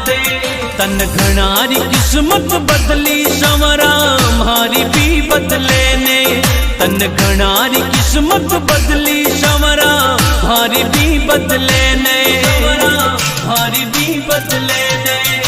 दे। तन घणारी किस्मत बदली संवरा मारी भी बदले ने। तन घणारी किस्मत बदली संवरा मारी भी बदले ने। मारी भी बदले ने।